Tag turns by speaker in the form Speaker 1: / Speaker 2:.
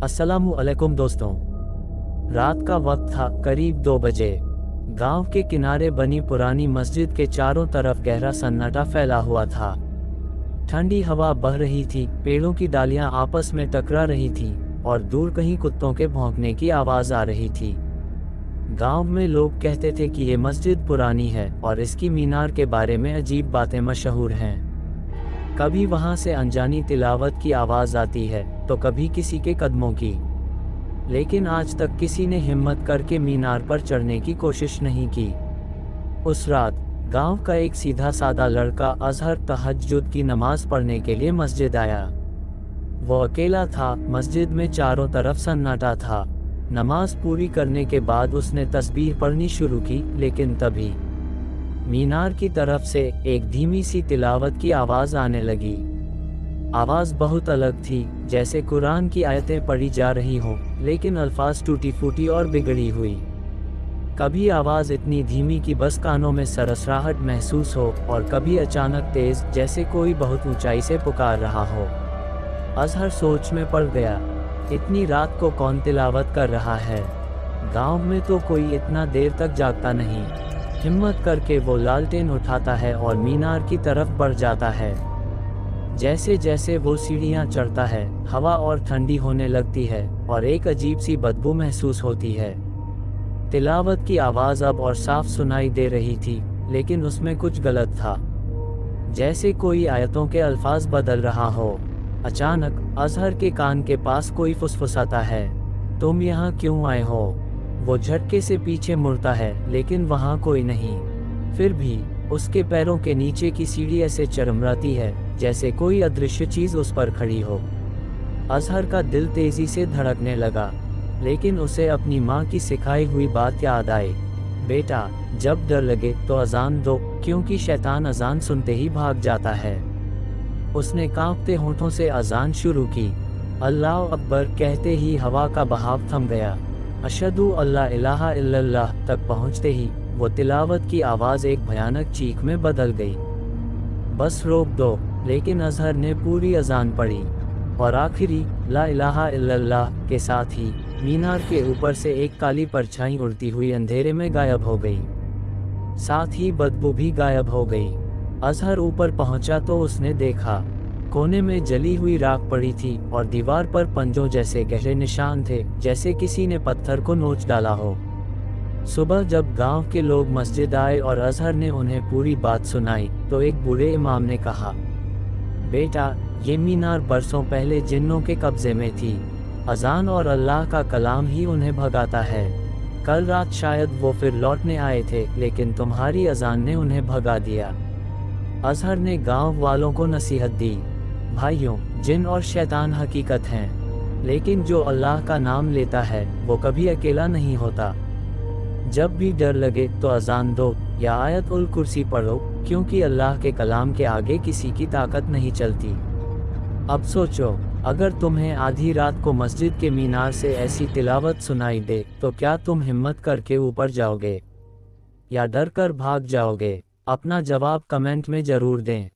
Speaker 1: अस्सलामुअलैकुम दोस्तों, रात का वक्त था, करीब 2 बजे। गांव के किनारे बनी पुरानी मस्जिद के चारों तरफ गहरा सन्नाटा फैला हुआ था। ठंडी हवा बह रही थी, पेड़ों की डालियां आपस में टकरा रही थीं और दूर कहीं कुत्तों के भौंकने की आवाज़ आ रही थी। गांव में लोग कहते थे कि ये मस्जिद पुरानी है और इसकी मीनार के बारे में अजीब बातें मशहूर हैं। कभी वहां से अनजानी तिलावत की आवाज़ आती है तो कभी किसी के कदमों की, लेकिन आज तक किसी ने हिम्मत करके मीनार पर चढ़ने की कोशिश नहीं की। उस रात गांव का एक सीधा सादा लड़का अजहर तहज्जुद की नमाज पढ़ने के लिए मस्जिद आया। वो अकेला था, मस्जिद में चारों तरफ सन्नाटा था। नमाज पूरी करने के बाद उसने तस्बीह पढ़नी शुरू की, लेकिन तभी मीनार की तरफ से एक धीमी सी तिलावत की आवाज़ आने लगी। आवाज़ बहुत अलग थी, जैसे कुरान की आयतें पढ़ी जा रही हों, लेकिन अल्फाज टूटी फूटी और बिगड़ी हुई। कभी आवाज़ इतनी धीमी कि बस कानों में सरसराहट महसूस हो, और कभी अचानक तेज़, जैसे कोई बहुत ऊंचाई से पुकार रहा हो। अजहर सोच में पड़ गया, इतनी रात को कौन तिलावत कर रहा है? गांव में तो कोई इतना देर तक जागता नहीं। हिम्मत करके वो लालटेन उठाता है और मीनार की तरफ बढ़ जाता है। जैसे जैसे वो सीढ़ियाँ चढ़ता है, हवा और ठंडी होने लगती है और एक अजीब सी बदबू महसूस होती है। तिलावत की आवाज़ अब और साफ सुनाई दे रही थी, लेकिन उसमें कुछ गलत था, जैसे कोई आयतों के अल्फाज बदल रहा हो। अचानक अजहर के कान के पास कोई फुसफुसाता है, तुम यहाँ क्यों आए हो? वो झटके से पीछे मुड़ता है, लेकिन वहाँ कोई नहीं। फिर भी उसके पैरों के नीचे की सीढ़ी ऐसे चरमराती है जैसे कोई अदृश्य चीज़ उस पर खड़ी हो। अजहर का दिल तेज़ी से धड़कने लगा, लेकिन उसे अपनी माँ की सिखाई हुई बात याद आई, बेटा जब डर लगे तो अजान दो, क्योंकि शैतान अजान सुनते ही भाग जाता है। उसने कांपते होठों से अजान शुरू की। अल्लाह अकबर कहते ही हवा का बहाव थम गया। अशहदु अल्ला इलाहा इल्लल्लाह तक पहुँचते ही वो तिलावत की आवाज़ एक भयानक चीख में बदल गई। बस रोक दो, लेकिन अजहर ने पूरी अजान पढ़ी, और आखिरी ला इलाहा इल्लल्लाह के साथ ही मीनार के ऊपर से एक काली परछाई उड़ती हुई अंधेरे में गायब हो गई। साथ ही बदबू भी गायब हो गई। अजहर ऊपर पहुंचा तो उसने देखा, कोने में जली हुई राख पड़ी थी और दीवार पर पंजों जैसे गहरे निशान थे, जैसे किसी ने पत्थर को नोच डाला हो। सुबह जब गांव के लोग मस्जिद आए और अजहर ने उन्हें पूरी बात सुनाई, तो एक बूढ़े इमाम ने कहा, बेटा ये मीनार बरसों पहले जिन्नों के कब्जे में थी। अजान और अल्लाह का कलाम ही उन्हें भगाता है। कल रात शायद वो फिर लौटने आए थे, लेकिन तुम्हारी अजान ने उन्हें भगा दिया। अजहर ने गांव वालों को नसीहत दी, भाइयों जिन और शैतान हकीकत हैं, लेकिन जो अल्लाह का नाम लेता है वो कभी अकेला नहीं होता। जब भी डर लगे तो अजान दो या आयत उल कुर्सी पढ़ो, क्योंकि अल्लाह के कलाम के आगे किसी की ताकत नहीं चलती। अब सोचो, अगर तुम्हें आधी रात को मस्जिद के मीनार से ऐसी तिलावत सुनाई दे, तो क्या तुम हिम्मत करके ऊपर जाओगे या डर कर भाग जाओगे? अपना जवाब कमेंट में ज़रूर दें।